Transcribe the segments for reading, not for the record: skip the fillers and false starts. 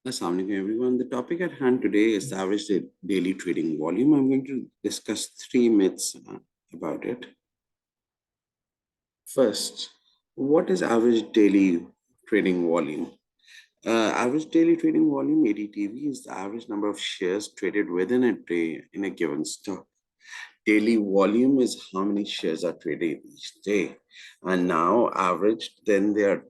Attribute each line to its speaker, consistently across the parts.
Speaker 1: Assalamu alaikum everyone. The topic at hand today is the average daily trading volume. I'm going to discuss three myths about it. First, what is average daily trading volume? Average daily trading volume, ADTV, is the average number of shares traded within a day in a given stock. Daily volume is how many shares are traded each day. And now averaged, then they are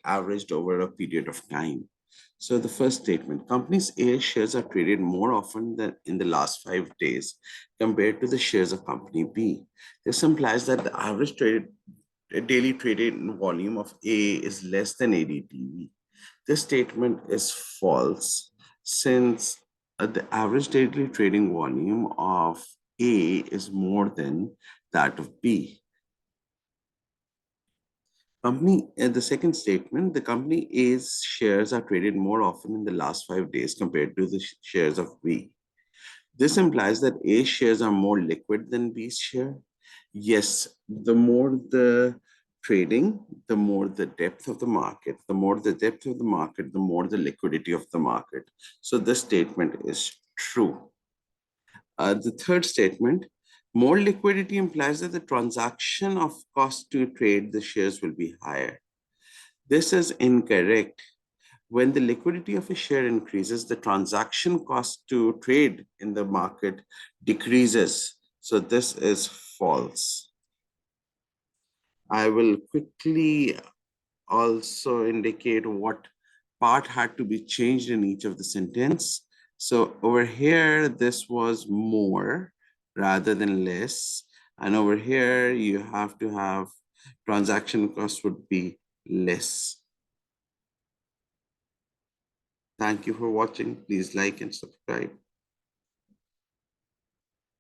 Speaker 1: averaged over a period of time. So the first statement, companies A shares are traded more often than in the last 5 days compared to the shares of company B. This implies that the average daily traded volume of A is less than ADTV. This statement is false since the average daily trading volume of A is more than that of B. The second statement, the company A's shares are traded more often in the last 5 days compared to the shares of B. This implies that A shares are more liquid than B's share. Yes, the more the trading, the more the depth of the market. The more the depth of the market, the more the liquidity of the market. So this statement is true. The third statement, more liquidity implies that the transaction of cost to trade the shares will be higher. This is incorrect. When the liquidity of a share increases, the transaction cost to trade in the market decreases. So this is false. I will quickly also indicate what part had to be changed in each of the sentence. So over here, this was more rather than less. And over here, you have to have transaction cost would be less. Thank you for watching. Please like and subscribe.